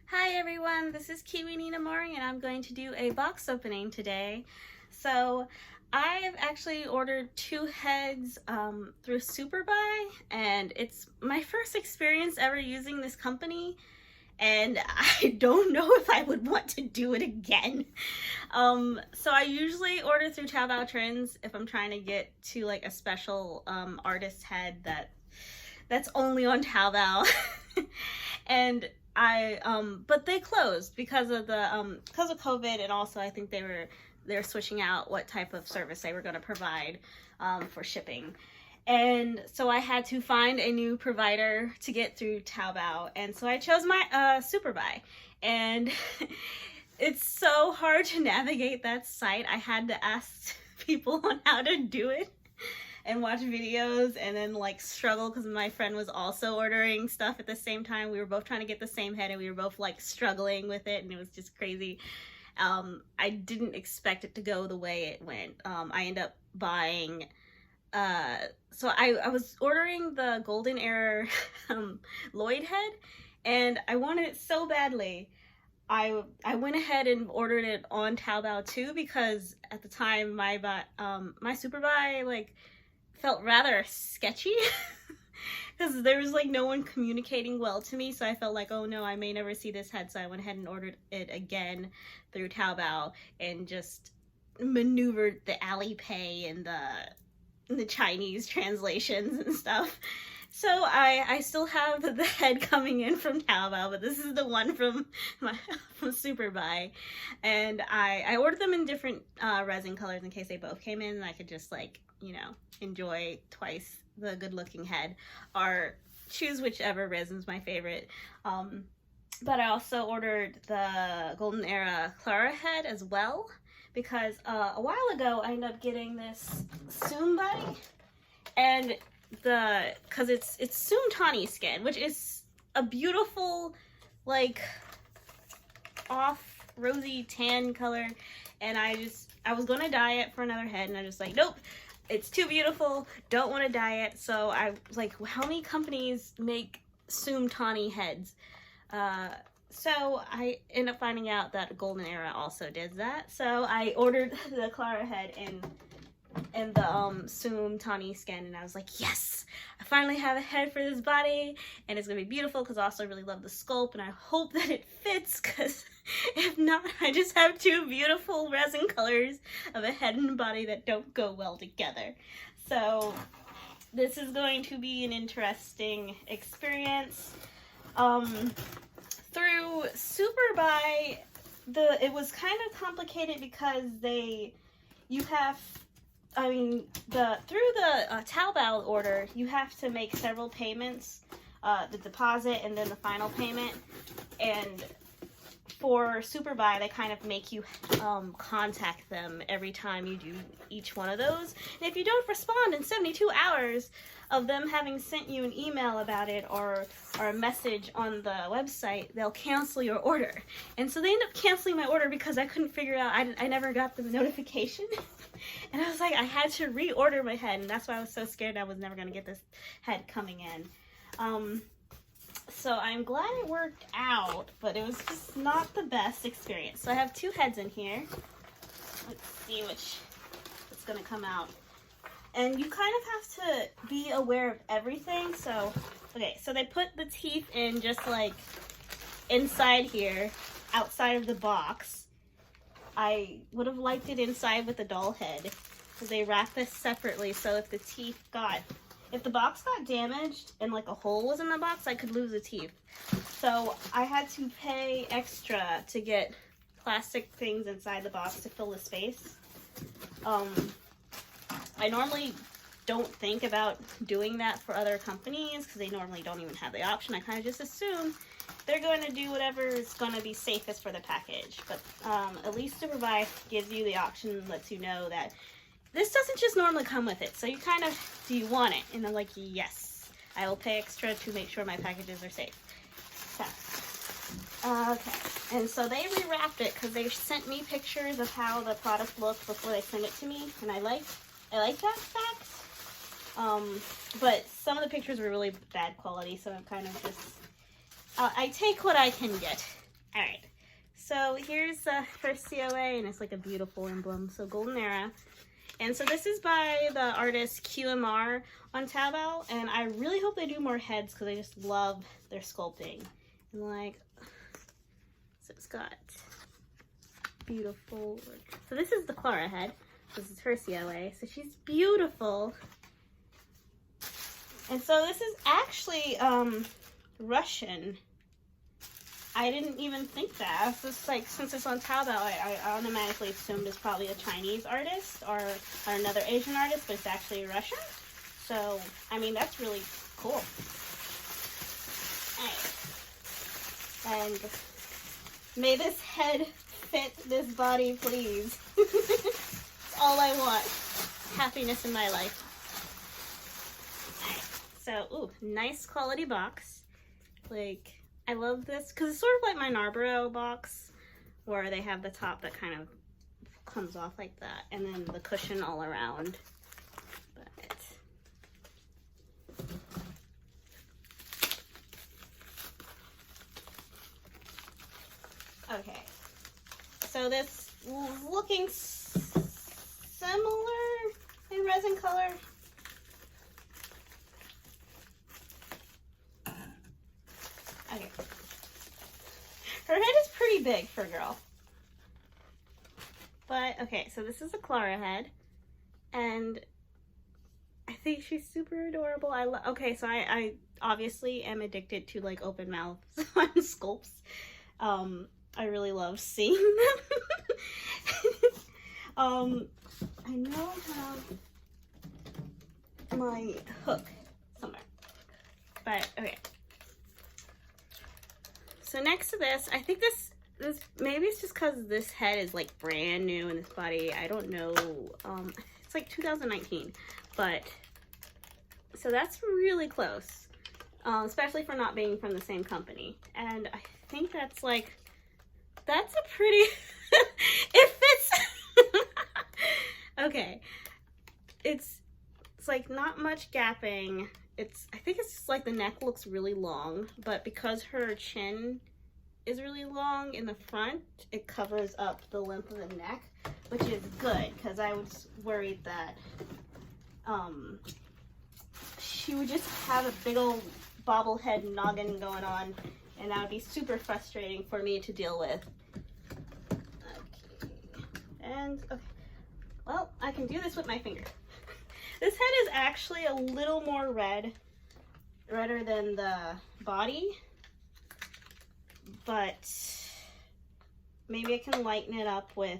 Hi everyone, this is Kiwi Nina Mori and I'm going to do a box opening today. So I've actually ordered 2 heads through Superbuy, and it's my first experience ever using this company, and I don't know if I would want to do it again. So I usually order through Taobao Trends if I'm trying to get to like a special artist head that's only on Taobao. And but they closed because of COVID, and also I think they're switching out what type of service they were going to provide for shipping. And so I had to find a new provider to get through Taobao, and so I chose my Superbuy. And it's so hard to navigate that site. I had to ask people on how to do it and watch videos, and then like struggle because my friend was also ordering stuff at the same time. We were both trying to get the same head, and we were both like struggling with it, and it was just crazy. I didn't expect it to go the way it went. I ended up buying so I was ordering the golden era Lloyd head, and I wanted it so badly. I went ahead and ordered it on Taobao too, because at the time my Superbuy like felt rather sketchy because there was like no one communicating well to me, so I felt like, oh no, I may never see this head. So I went ahead and ordered it again through Taobao and just maneuvered the Alipay and the Chinese translations and stuff. So I still have the head coming in from Taobao, but this is the one from Superbuy. And I ordered them in different resin colors in case they both came in, and I could just like, you know, enjoy twice the good looking head, or choose whichever resin's my favorite. But I also ordered the golden era Clara head as well, because a while ago I ended up getting this superbuy, and because it's Tawny skin, which is a beautiful like off rosy tan color, and I was gonna dye it for another head, and I just like, nope, it's too beautiful, don't want to dye it. So I was like, how many companies make Tawny heads? So I ended up finding out that Golden Era also did that. So I ordered the Clara head in the Tawny skin, and I was like, yes, I finally have a head for this body, and it's gonna be beautiful, because I also really love the sculpt, and I hope that it fits, because if not, I just have 2 beautiful resin colors of a head and body that don't go well together. So this is going to be an interesting experience. Through Superbuy, it was kind of complicated because through the Taobao order, you have to make several payments, the deposit and then the final payment. And for Superbuy, they kind of make you contact them every time you do each one of those. And if you don't respond in 72 hours of them having sent you an email about it, or a message on the website, they'll cancel your order. And so they ended up canceling my order because I couldn't figure out, I never got the notification. And I was like, I had to reorder my head, and that's why I was so scared I was never going to get this head coming in. So I'm glad it worked out, but it was just not the best experience. So I have 2 heads in here. Let's see which is going to come out. And you kind of have to be aware of everything. So, okay, so they put the teeth in just like inside here, outside of the box. I would have liked it inside with the doll head, because they wrapped this separately, so if the box got damaged and like a hole was in the box, I could lose the teeth. So I had to pay extra to get plastic things inside the box to fill the space. I normally don't think about doing that for other companies, because they normally don't even have the option. I kind of just assume they're going to do whatever is going to be safest for the package. But at least Superbuy gives you the option, lets you know that this doesn't just normally come with it. So you kind of, do you want it? And I'm like, yes, I will pay extra to make sure my packages are safe. So, okay, and so they rewrapped it because they sent me pictures of how the product looked before they sent it to me, and I like that fact. But some of the pictures were really bad quality, so I'm kind of just, I take what I can get. All right, so here's her COA, and it's like a beautiful emblem, so golden era. And so this is by the artist QMR on Taobao, and I really hope they do more heads because I just love their sculpting. And like, so it's got beautiful, so this is the Clara head. This is her COA, so she's beautiful. And so this is actually Russian. I didn't even think that. I was just like, since it's on Taobao, I automatically assumed it's probably a Chinese artist or another Asian artist, but it's actually Russian. So, I mean, that's really cool. And may this head fit this body, please. It's all I want. Happiness in my life. So, ooh, nice quality box. Like, I love this because it's sort of like my Narborough box where they have the top that kind of comes off like that and then the cushion all around. But okay, so this looking similar in resin color. Okay. Her head is pretty big for a girl. But, okay, so this is a Clara head. And I think she's super adorable. Okay, so I obviously am addicted to, like, open mouths on sculpts. I really love seeing them. I know I have my hook somewhere. But, okay. So next to this, I think this maybe it's just because this head is like brand new in this body. I don't know. It's like 2019, but so that's really close, especially for not being from the same company. And I think that's a pretty. It fits. Okay, it's like not much gapping. I think it's just like the neck looks really long, but because her chin is really long in the front, it covers up the length of the neck, which is good because I was worried that she would just have a big old bobblehead noggin going on, and that would be super frustrating for me to deal with. Okay, and okay, well, I can do this with my finger. This head is actually a little more redder than the body, but maybe I can lighten it up with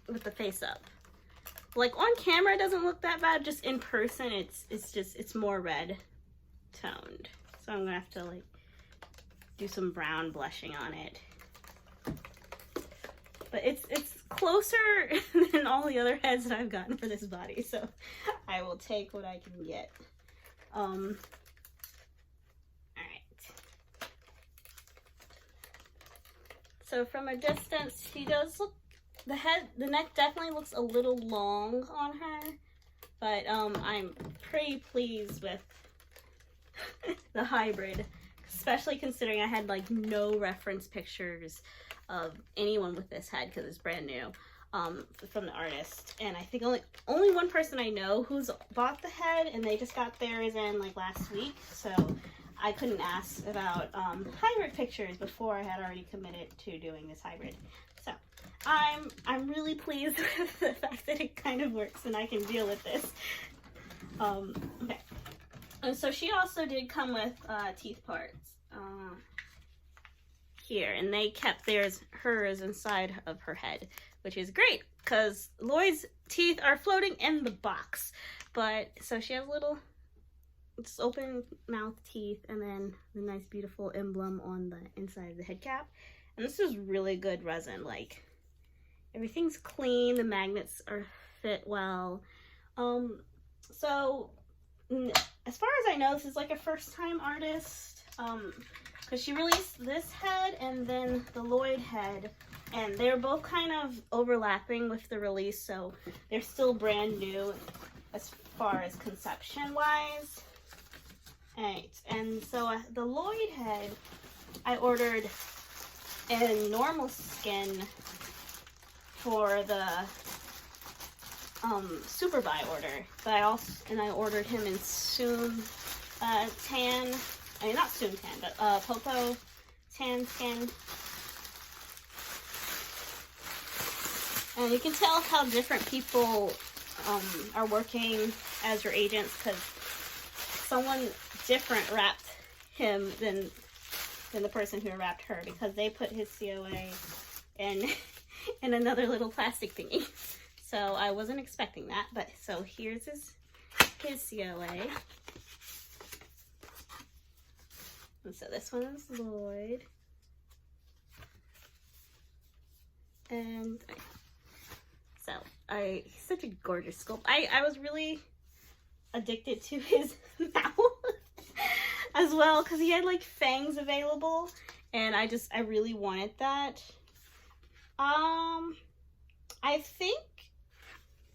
the face up. Like on camera, it doesn't look that bad. Just in person, it's more red toned. So I'm gonna have to like do some brown blushing on it. But it's closer than all the other heads that I've gotten for this body, so I will take what I can get. All right. So from a distance, she does look, the neck definitely looks a little long on her, but I'm pretty pleased with the hybrid, especially considering I had like no reference pictures of anyone with this head because it's brand new from the artist, and I think only one person I know who's bought the head, and they just got theirs in like last week, so I couldn't ask about hybrid pictures before I had already committed to doing this hybrid. So I'm really pleased with the fact that it kind of works and I can deal with this. Okay, and so she also did come with teeth parts here, and they kept hers inside of her head, which is great because Lloyd's teeth are floating in the box. But so she has little open mouth teeth and then the nice beautiful emblem on the inside of the head cap. And this is really good resin. Like everything's clean, the magnets fit well. So as far as I know, this is like a first time artist. Because she released this head and then the Lloyd head And they're both kind of overlapping with the release, so they're still brand new as far as conception wise. Alright, and so the Lloyd head I ordered in normal skin for the superbuy order, but I ordered him in tan, I mean not soon tan, but Popo tan skin. And you can tell how different people are working as your agents, because someone different wrapped him than the person who wrapped her, because they put his COA in another little plastic thingy. So I wasn't expecting that, but so here's his COA. And so this one is Lloyd. And so he's such a gorgeous sculpt. I was really addicted to his mouth as well, because he had like fangs available, and I really wanted that. I think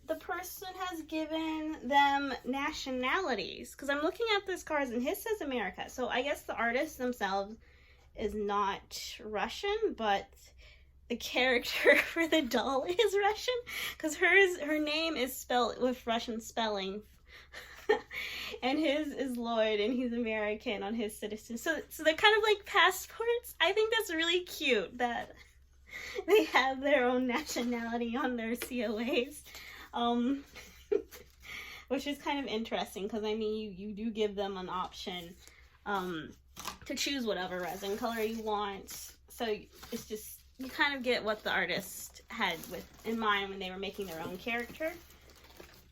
the person has given them nationalities, because I'm looking at this card and his says America, so I guess the artist themselves is not Russian, but the character for the doll is Russian, because her name is spelled with Russian spelling. And his is Lloyd, and he's American on his citizen. So they're kind of like passports. I think that's really cute that they have their own nationality on their COAs. Which is kind of interesting, because I mean you do give them an option to choose whatever resin color you want. So it's just, you kind of get what the artist had in mind when they were making their own character.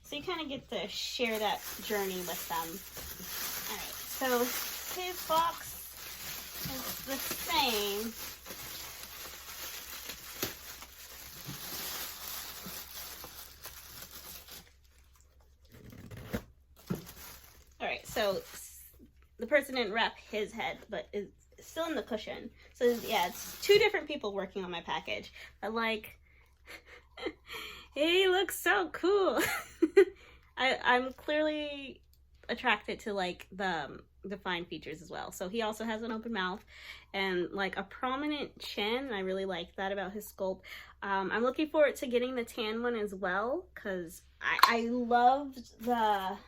So you kind of get to share that journey with them. Alright, so his box is the same. Alright, so the person didn't wrap his head, but it's still in the cushion. So yeah, it's two different people working on my package. But like, he looks so cool. I'm clearly attracted to like the fine features as well. So he also has an open mouth and like a prominent chin. I really like that about his sculpt. I'm looking forward to getting the tan one as well, because I loved the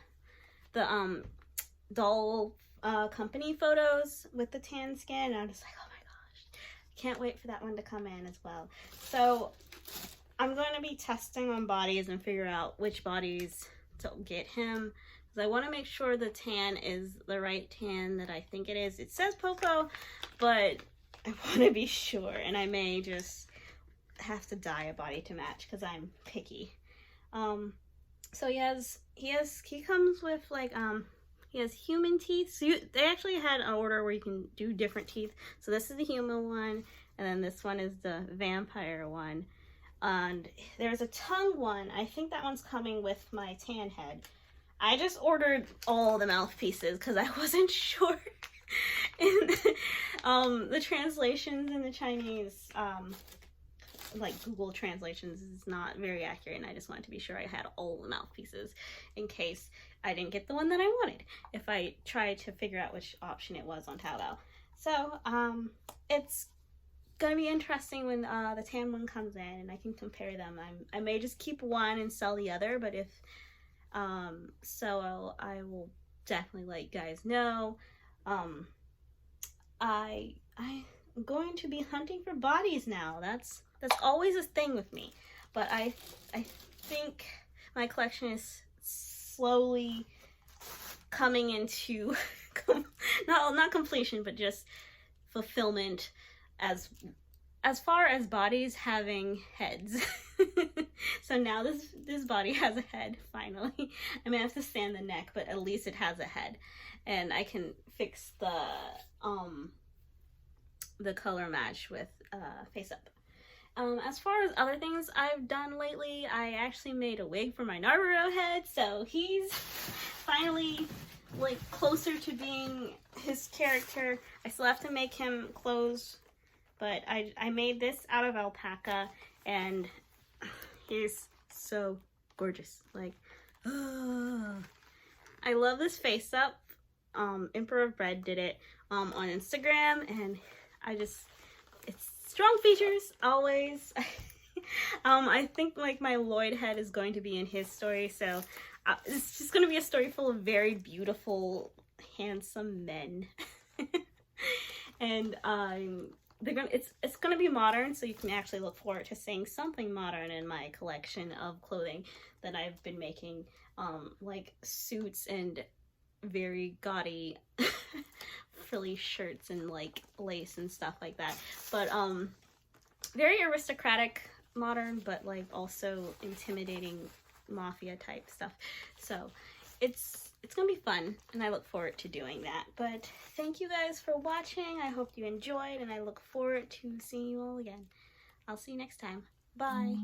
doll company photos with the tan skin. I'm just like, oh my gosh, can't wait for that one to come in as well. So I'm going to be testing on bodies and figure out which bodies to get him, because I want to make sure the tan is the right tan that I think it is. It says Popo, but I want to be sure, and I may just have to dye a body to match because I'm picky. So he comes with like he has human teeth. So they actually had an order where you can do different teeth. So this is the human one, and then this one is the vampire one. And there's a tongue one. I think that one's coming with my tan head. I just ordered all the mouthpieces because I wasn't sure. And the translations in the Chinese, like Google translations, is not very accurate, and I just wanted to be sure I had all the mouthpieces in case I didn't get the one that I wanted if I tried to figure out which option it was on Taobao. So it's gonna be interesting when the tan one comes in and I can compare them. I may just keep one and sell the other, but if so I will definitely let you guys know. I'm going to be hunting for bodies now. That's always a thing with me, but I think my collection is slowly coming into not completion, but just fulfillment as far as bodies having heads. So now this body has a head, finally. I may have to sand the neck, but at least it has a head, and I can fix the color match with face up. As far as other things I've done lately, I actually made a wig for my Naruto head, so he's finally like closer to being his character. I still have to make him clothes but I made this out of alpaca, and he's so gorgeous. Like, I love this face up. Emperor of Bread did it on Instagram, and it's strong features always. I think like my Lloyd head is going to be in his story, so it's just going to be a story full of very beautiful, handsome men. And it's gonna be modern, so you can actually look forward to seeing something modern in my collection of clothing that I've been making, like suits and very gaudy frilly shirts and like lace and stuff like that. But very aristocratic modern, but like also intimidating mafia type stuff. So it's gonna be fun, and I look forward to doing that. But thank you guys for watching. I hope you enjoyed, and I look forward to seeing you all again. I'll see you next time. Bye.